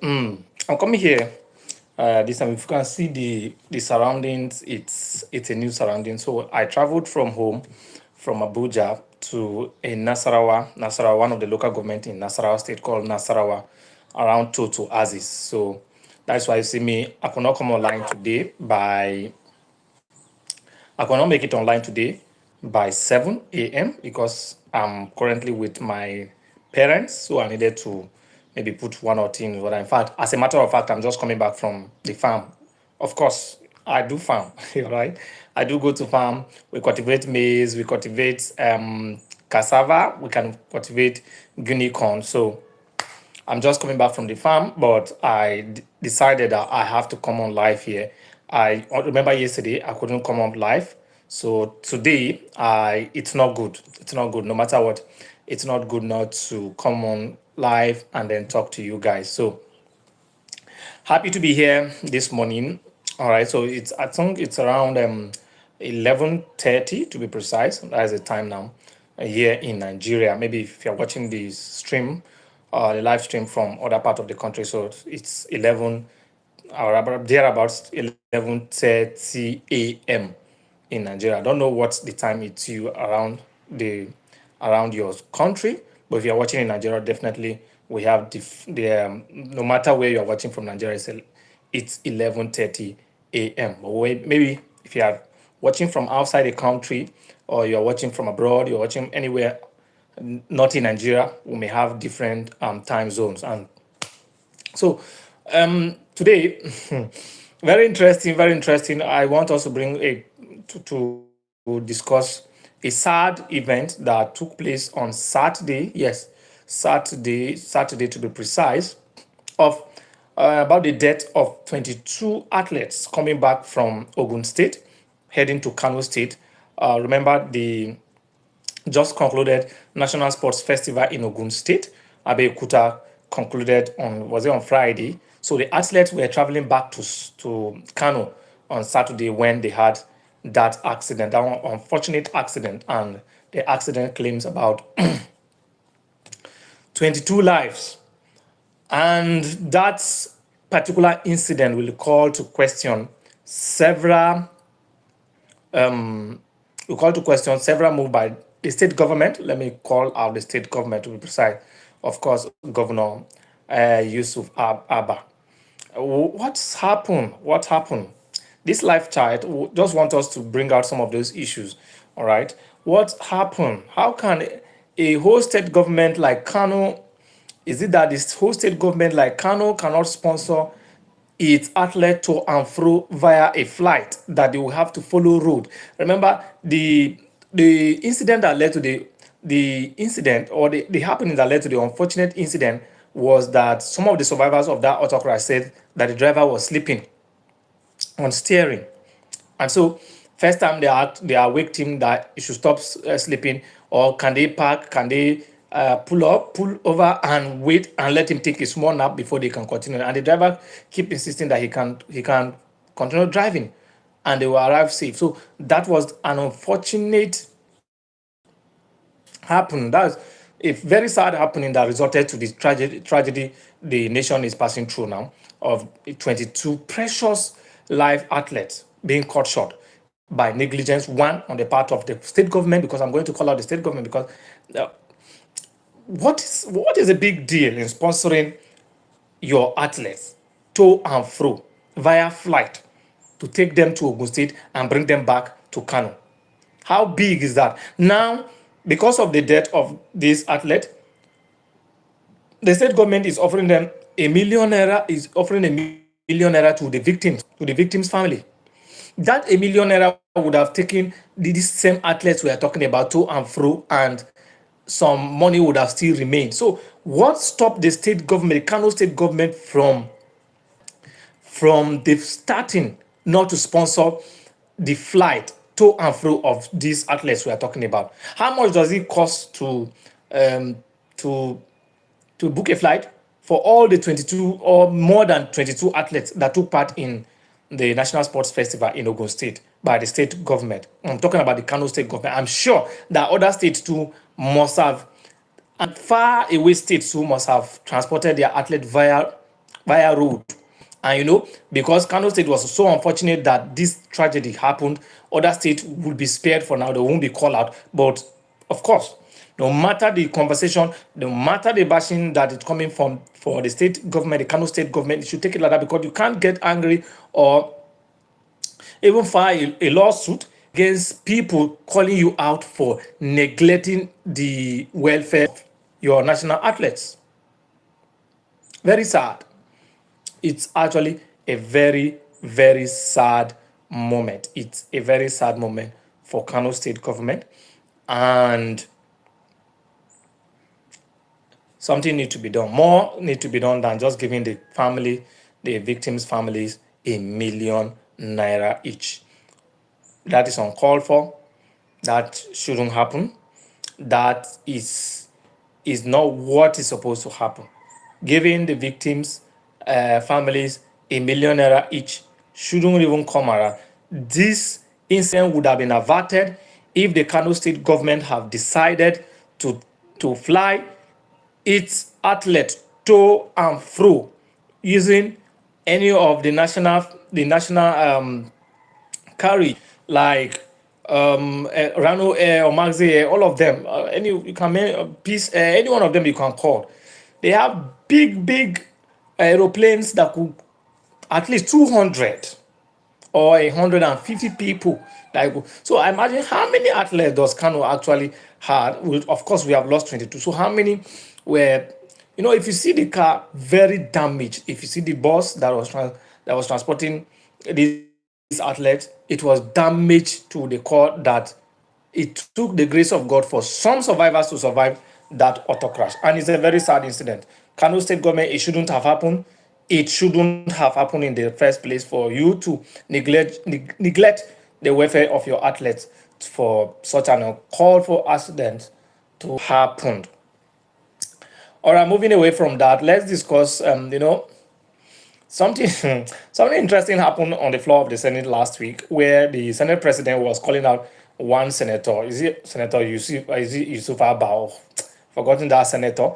I'm coming here. This time, if you can see the surroundings, it's a new surrounding. So I traveled from home, from Abuja to a Nasarawa, one of the local government in Nasarawa state called Nasarawa, around Toto Aziz. So that's why you see me. I could not come online today by I cannot make it online today by 7 a.m. because I'm currently with my parents. So I needed to maybe put one or two in order. In fact, as a matter of fact, I'm just coming back from the farm. Of course, I do farm, right? I do go to farm. We cultivate maize, we cultivate cassava, we can cultivate guinea corn. So I'm just coming back from the farm, but decided that I have to come on live here. I remember yesterday I couldn't come on live, so today I it's not good. It's not good. No matter what, it's not good not to come on live and then talk to you guys. So happy to be here this morning. All right, so it's I think it's around 11:30 to be precise. That's the time now here in Nigeria. Maybe if you're watching the stream, the live stream from other part of the country, so it's 11 or about thereabouts 11:30 a.m. in Nigeria. I don't know what the time it's you the around your country, but if you're watching in Nigeria, definitely we have no matter where you're watching from Nigeria, it's 11:30 a.m. But maybe if you are watching from outside the country or you're watching from abroad, you're watching anywhere not in Nigeria, we may have different time zones. And so today, very interesting, very interesting. I want us to bring to discuss a sad event that took place on Saturday. Yes, Saturday to be precise, of about the death of 22 athletes coming back from Ogun State, heading to Kano State. Remember the just concluded National Sports Festival in Ogun State. Abeokuta concluded was it on Friday? So the athletes were traveling back to Kano on Saturday when they had that accident, that one unfortunate accident, and the accident claims about 22 lives. And that particular incident will call to question several moves by the state government. Let me call out the state government to be precise. Of course, Governor Yusuf Abba. What's happened? What happened? This live chat just want us to bring out some of those issues. All right. What happened? How can a whole state government like Kano, is it that this whole state government like Kano cannot sponsor its athlete to and fro via a flight that they will have to follow road? Remember the incident that led to the incident, or the happening that led to the unfortunate incident, was that some of the survivors of that autocrash said that the driver was sleeping on steering. And so first time they awaked him that he should stop sleeping, or can they park, can they pull over and wait and let him take a small nap before they can continue. And the driver keep insisting that he can continue driving, and they will arrive safe. So that was an unfortunate happen. That's a very sad happening that resulted to the tragedy the nation is passing through now, of 22 precious life athletes being cut short by negligence, one on the part of the state government, because I'm going to call out the state government because uh, what is a big deal in sponsoring your athletes to and fro via flight to take them to Ogun State and bring them back to Kano? How big is that? Now, because of the death of this athlete, the state government is offering them a million naira to the victim's family. That a million naira would have taken these same athletes we are talking about to and fro, and some money would have still remained. So what stopped the state government, the Kano state government, from the starting not to sponsor the flight to and fro of these athletes we are talking about? How much does it cost um, to to book a flight for all the 22 or more than 22 athletes that took part in the National Sports Festival in Ogun State by the state government? I'm talking about the Kano state government. I'm sure that other states too must have, and far away states too must have transported their athlete via road. And because Kano State was so unfortunate that this tragedy happened, other states will be spared for now. They won't be called out. But of course, no matter the conversation, no matter the bashing that is coming from for the state government, the Kano State government, you should take it like that, because you can't get angry or even file a lawsuit against people calling you out for neglecting the welfare of your national athletes. Very sad. It's actually a very, very sad moment. It's a very sad moment for Kano State government, and something need to be done. More need to be done than just giving the victims' families, ₦1 million each. That is uncalled for. That shouldn't happen. That is not what is supposed to happen. Giving the victims' families ₦1 million each shouldn't even come around. This incident would have been averted if the Kano State government have decided to fly its athletes to and fro using any of the national carry, like Rano Air or Maxi Air, all of them. Any you can piece any one of them you can call. They have big aeroplanes that could at least 200 or 150 people. Like, so I imagine how many athletes does Kano actually had. Of course, we have lost 22. So how many were, if you see the car very damaged, if you see the bus that was transporting these athletes, it was damaged to the core that it took the grace of God for some survivors to survive that auto crash. And it's a very sad incident. Kano State government, it shouldn't have happened. It shouldn't have happened in the first place for you to neglect the welfare of your athletes for such an uncalled for accident to happen. All right, moving away from that, let's discuss, something something interesting happened on the floor of the Senate last week, where the Senate president was calling out one senator. Is it Senator Yusuf? Is it Yusuf Abao? Forgotten that senator,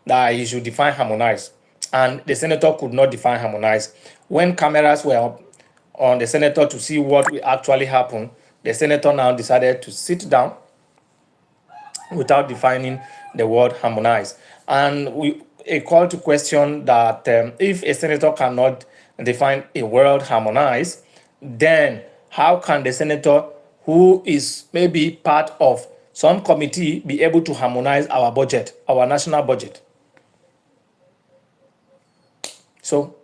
that he should define harmonize, and the senator could not define harmonize. When cameras were on the senator to see what will actually happen, the senator now decided to sit down without defining the word harmonize. And a call to question that, if a senator cannot define a word harmonize, then how can the senator who is maybe part of some committee be able to harmonize our budget, our national budget? So,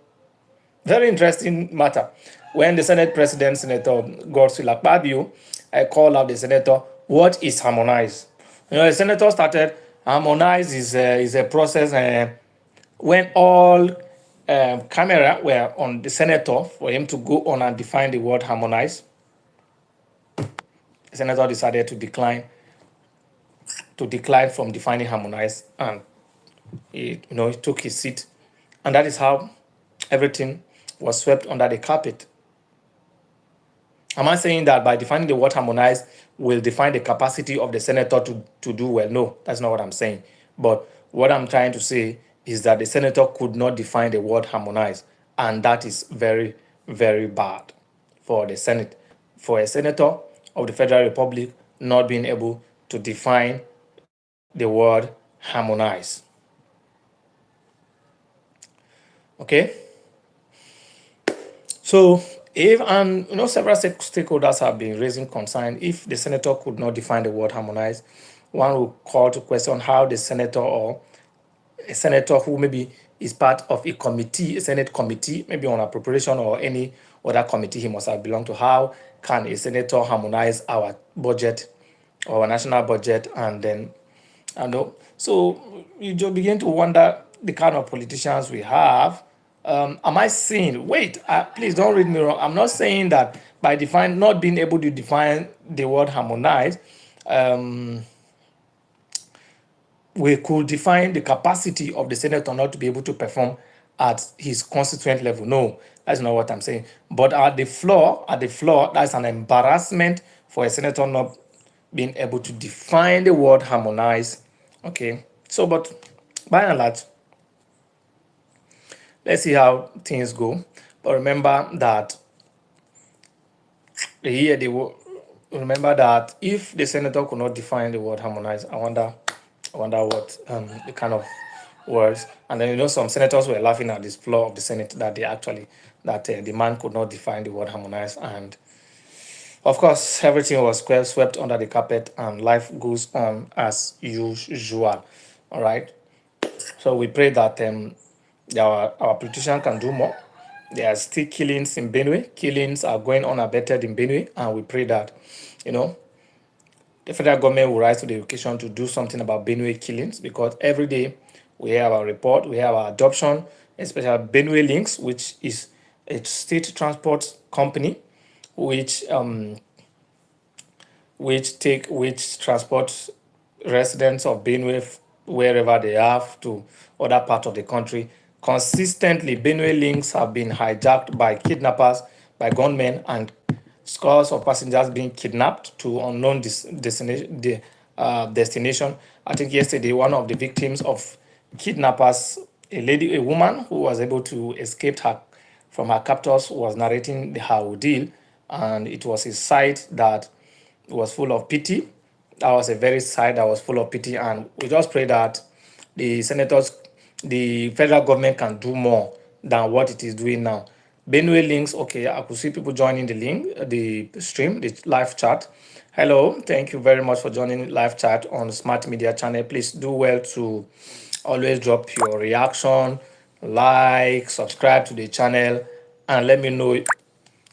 very interesting matter. When the Senate President, Senator Godswill Akpabio, I call out the senator, what is harmonize? The senator started, harmonize is a process when all camera were on the senator for him to go on and define the word harmonize. The senator decided to decline from defining harmonize, and he took his seat, and that is how everything was swept under the carpet. Am I saying that by defining the word harmonized will define the capacity of the senator to do well? No, that's not what I'm saying. But what I'm trying to say is that the senator could not define the word harmonized, and that is very, very bad for the Senate. For a senator of the Federal Republic not being able to define the word harmonize. Okay? So, if and several stakeholders have been raising concern, if the senator could not define the word harmonize, one will call to question how the senator, or a senator who maybe is part of a committee, a Senate committee, maybe on appropriation or any other committee he must have belonged to, how can a senator harmonize our budget, our national budget, and then so you just begin to wonder the kind of politicians we have. Am I saying, wait, please don't read me wrong. I'm not saying that by not being able to define the word harmonize, we could define the capacity of the senator not to be able to perform at his constituent level. No, that's not what I'm saying. But at the floor, that's an embarrassment for a senator not being able to define the word harmonize. Okay. So, but by and large, let's see how things go. But here they will remember that if the senator could not define the word harmonize, I wonder what the kind of words. And then some senators were laughing at this floor of the Senate that they actually that the man could not define the word harmonize, and of course everything was swept under the carpet, and life goes on as usual. All right. So we pray that our politician can do more. There are still killings in Benue. Killings are going unabated in Benue, and we pray that, you know, the federal government will rise to the occasion to do something about Benue killings, because every day we have our report, we have our adoption, especially Benue Links, which is a state transport company, which which transports residents of Benue wherever they have to other parts of the country. Consistently, Benue links have been hijacked by kidnappers, by gunmen, and scores of passengers being kidnapped to unknown destination. I think yesterday one of the victims of kidnappers, a woman who was able to escape from her captors, was narrating her ordeal, and it was a sight that was full of pity. That was a very side that was full of pity, and we just pray that the senators, the federal government can do more than what it is doing now. Benue links, okay, I could see people joining the link, the stream, the live chat. Hello, thank you very much for joining live chat on Smart Media channel. Please do well to always drop your reaction, like, subscribe to the channel, and let me know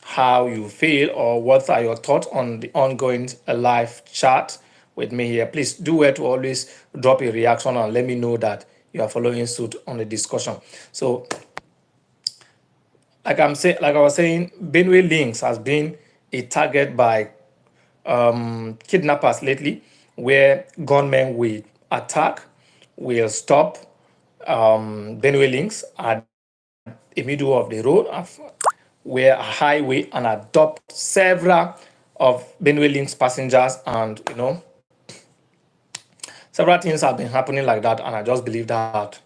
how you feel or what are your thoughts on the ongoing live chat with me here. Please do it to always drop a reaction and let me know that you are following suit on the discussion. So, like I was saying, Benue Links has been a target by kidnappers lately, where gunmen will attack, will stop Benue Links at the middle of the road, where a highway, and adopt several of Benue Links passengers, and several things have been happening like that, and I just believe that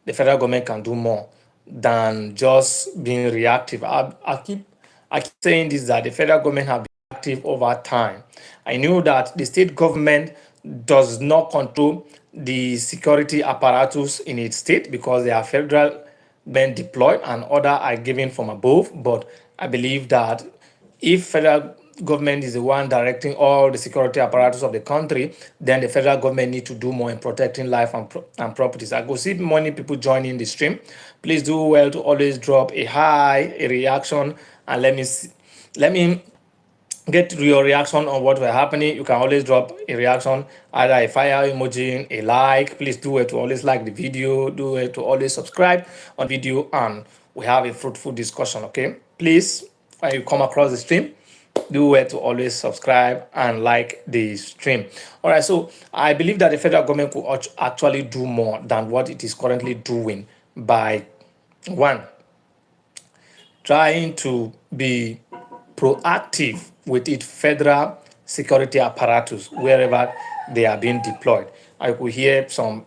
the federal government can do more than just being reactive. I keep saying this, that the federal government have been active over time. I knew that the state government does not control the security apparatus in its state because they are federal been deployed and order are given from above. But I believe that if federal government is the one directing all the security apparatus of the country, then the federal government need to do more in protecting life and properties. I go see many people joining the stream. Please do well to always drop a hi, a reaction, and let me get your reaction on what were happening. You can always drop a reaction, either a fire emoji, a like. Please do it to always like the video, do it to always subscribe on video, and we have a fruitful discussion. Okay, please, when you come across the stream, do it to always subscribe and like the stream. All right, so I believe that the federal government could actually do more than what it is currently doing by one, trying to be proactive with its federal security apparatus wherever they are being deployed. I could hear some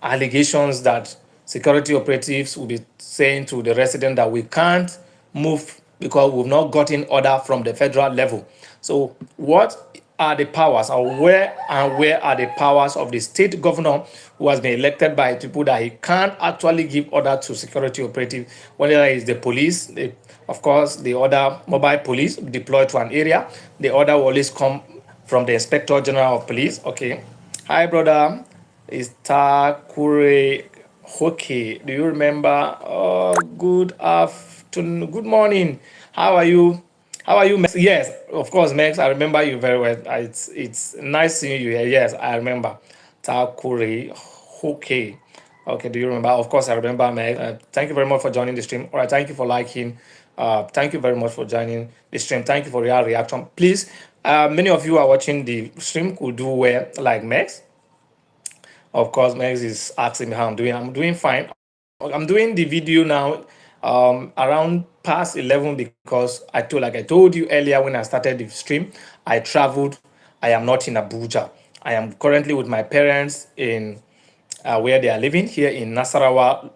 allegations that security operatives will be saying to the resident that we can't move because we've not gotten order from the federal level. So what are the powers, or where are the powers of the state governor who has been elected by people that he can't actually give order to security operative, whether it's the police, of course, the other mobile police deployed to an area, the order will always come from the inspector general of police. Okay. Hi, brother. It's Takure Hoke. Do you remember? Oh, good afternoon. Good morning. How are you? How are you, Max? Yes, of course, Max. I remember you very well. It's nice seeing you here. Yes, I remember. Takure Hoke. Okay, do you remember? Of course, I remember, Max. Thank you very much for joining the stream. All right, thank you for liking. Thank you very much for joining the stream. Thank you for your reaction. Please, many of you are watching the stream could do well, like Max. Of course, Max is asking me how I'm doing. I'm doing fine. I'm doing the video now around past 11 because like I told you earlier when I started the stream, I traveled. I am not in Abuja. I am currently with my parents in where they are living here in Nasarawa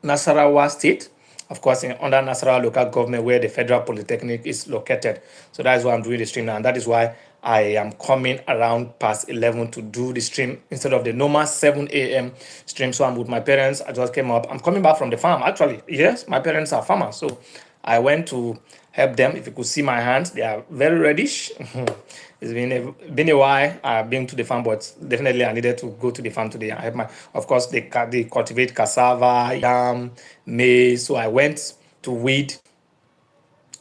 Nasarawa State, of course, under Nasarawa local government, where the Federal Polytechnic is located. So that is why I'm doing the stream now, and that is why I am coming around past 11 to do the stream instead of the normal 7 a.m. stream. So I'm with my parents. I just came up. I'm coming back from the farm, actually. Yes, my parents are farmers. So I went to help them. If you could see my hands, they are very reddish. It's been a while. I've been to the farm, but definitely I needed to go to the farm today. I have my, of course, they cultivate cassava, yam, maize. So I went to weed.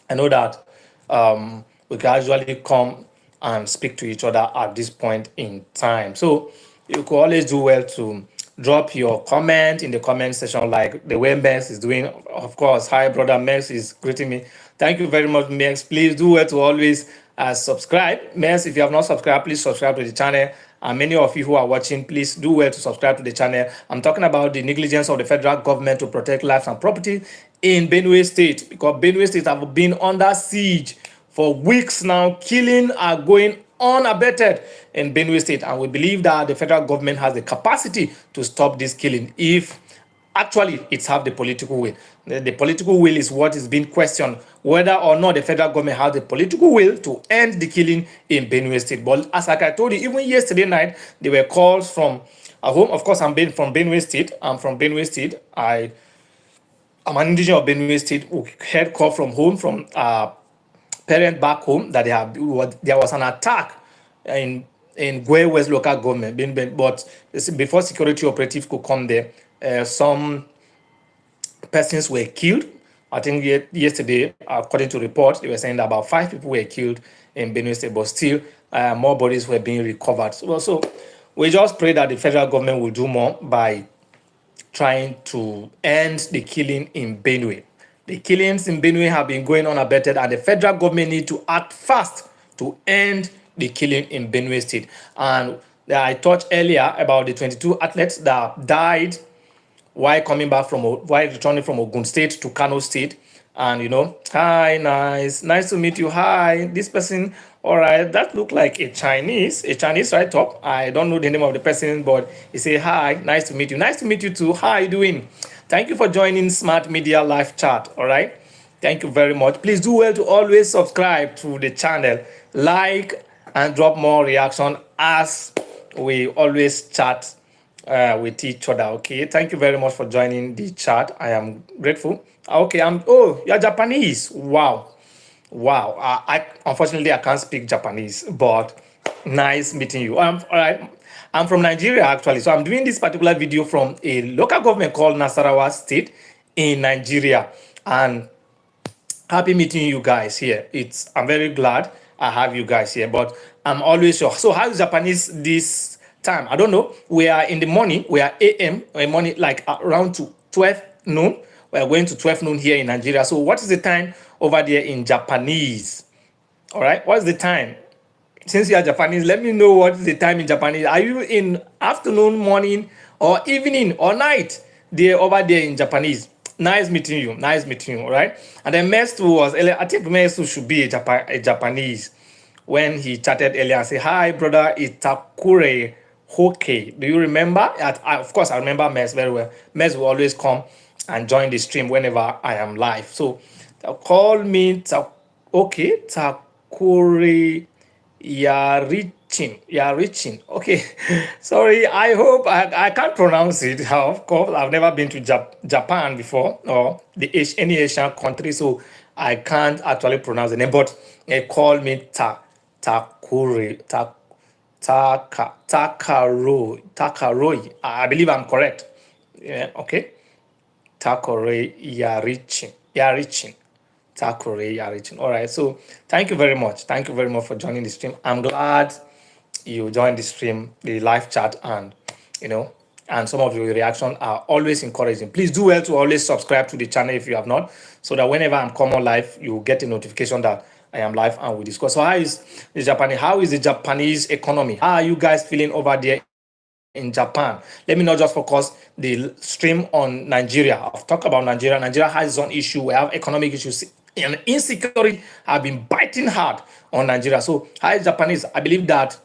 I know that we can actually come and speak to each other at this point in time. So you could always do well to drop your comment in the comment section, like the way Mex is doing. Of course, hi brother Mex is greeting me. Thank you very much, Mex. Please do well to always subscribe. Mex, if you have not subscribed, please subscribe to the channel. And many of you who are watching, please do well to subscribe to the channel. I'm talking about the negligence of the federal government to protect lives and property in Benue State, because Benue State have been under siege for weeks now. Killing are going unabated in Benue State, and we believe that the federal government has the capacity to stop this killing if actually it's have the political will. The political will is what is being questioned, whether or not the federal government has the political will to end the killing in Benue State. But as like I told you, even yesterday night, there were calls from home. Of course, I'm from Benue State. I'm from Benue State. I'm an indigenous of Benue State. We heard call from home from parent back home that there was an attack in Gwe West local government, but before security operative could come there, some persons were killed. I think yesterday, according to reports, they were saying that about 5 people were killed in Benue State, but still more bodies were being recovered. So we just pray that the federal government will do more by trying to end the killing in Benue. The killings in Benue have been going on unabated, and the federal government need to act fast to end the killing in Benue State. And I talked earlier about the 22 athletes that died while returning from Ogun State to Kano State. And hi, nice to meet you. Hi, this person. All right, that looked like a Chinese right up. I don't know the name of the person, but he say hi, nice to meet you. Nice to meet you too. How are you doing? Thank you for joining Smart Media Live Chat. All right, thank you very much. Please do well to always subscribe to the channel, like, and drop more reaction as we always chat with each other. Okay, thank you very much for joining the chat. I am grateful. Okay, you're Japanese. Wow. I unfortunately I can't speak Japanese, but nice meeting you. All right. I'm from Nigeria actually, so I'm doing this particular video from a local government called Nasarawa State in Nigeria, and happy meeting you guys here. I'm very glad I have you guys here, but I'm always sure. So how is Japanese this time? I don't know. We are in the morning. We are AM morning, like around to 12 noon. We are going to 12 noon here in Nigeria. So what is the time over there in Japanese? All right. What's the time? Since you are Japanese, let me know what is the time in Japanese. Are you in afternoon, morning, or evening, or night? They're over there in Japanese. Nice meeting you. Nice meeting you. All right. And then Mestu I think Mestu should be a Japanese. When he chatted earlier and said, hi, brother, Itakure Hoke. Do you remember? Of course, I remember Mes very well. Mes will always come and join the stream whenever I am live. So call me Takure Yarichin. Okay. Sorry, I hope I can't pronounce it. Of course, I've never been to Japan before, or any Asian country, so I can't actually pronounce the name, but call me Takaroi. I believe I'm correct. Yeah, okay. Takore Yarichin. Takore Yarichin. All right. So thank you very much. Thank you very much for joining the stream. I'm glad you joined the stream, the live chat, and and some of your reactions are always encouraging. Please do well to always subscribe to the channel if you have not, so that whenever I'm coming live, you get a notification that I am live and we discuss. So how is the Japanese economy? How are you guys feeling over there in Japan? Let me not just focus the stream on Nigeria. I've talked about Nigeria. Nigeria has its own issue. We have economic issues, and insecurity have been biting hard on Nigeria. So how is Japanese? I believe that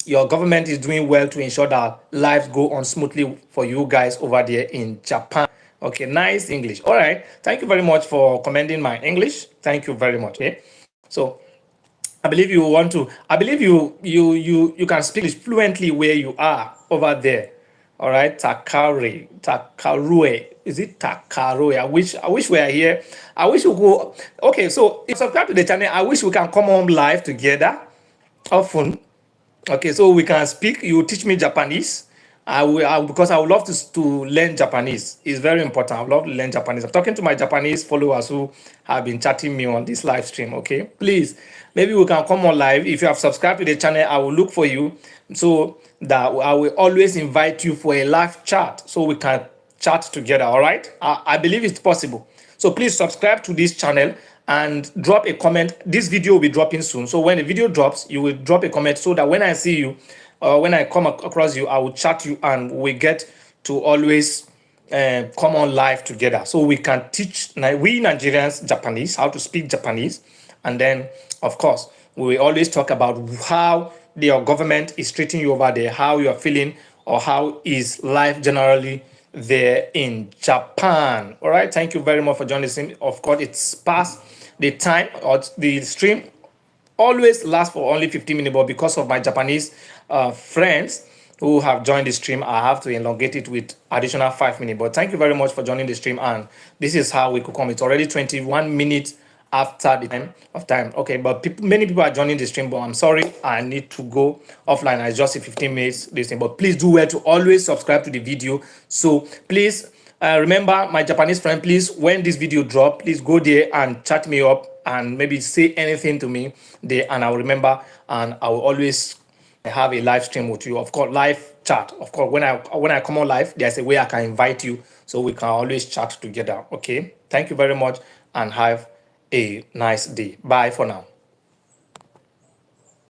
your government is doing well to ensure that lives go on smoothly for you guys over there in Japan. Okay, nice English. All right. Thank you very much for commending my English. Thank you very much. Okay. So I believe you want to. I believe you can speak English fluently where you are over there. All right, Takarue. Is it Takarue? I wish we are here. I wish we go. Okay, so if you subscribe to the channel, I wish we can come on live together often. Okay, so we can speak. You teach me Japanese. Because I would love to learn Japanese. It's very important. I would love to learn Japanese. I'm talking to my Japanese followers who have been chatting me on this live stream. Okay, please, maybe we can come on live. If you have subscribed to the channel, I will look for you so that I will always invite you for a live chat so we can chat together. All right, I believe it's possible. So please subscribe to this channel and drop a comment. This video will be dropping soon. So when the video drops, you will drop a comment so that when I see you, when I come across you, I will chat you and we get to always come on live together so we can teach we Nigerians Japanese, how to speak Japanese. And then, of course, we will always talk about how your government is treating you over there, how you are feeling, or how is life generally there in Japan. All right. Thank you very much for joining us. Of course, it's past the time or the stream always lasts for only 15 minutes, but because of my Japanese friends who have joined the stream, I have to elongate it with additional 5 minutes. But thank you very much for joining the stream. And this is how we could come. It's already 21 minutes after the time of time. Okay, but many people are joining the stream, but I'm sorry, I need to go offline. It's just a 15 minutes this thing. But please do well to always subscribe to the video. So please remember, my Japanese friend, please, when this video drop, please go there and chat me up and maybe say anything to me there, and I'll remember, and I will always have a live stream with you. Of course, live chat. Of course, when I come on live, there's a way I can invite you so we can always chat together. Okay. Thank you very much and have a nice day. Bye for now.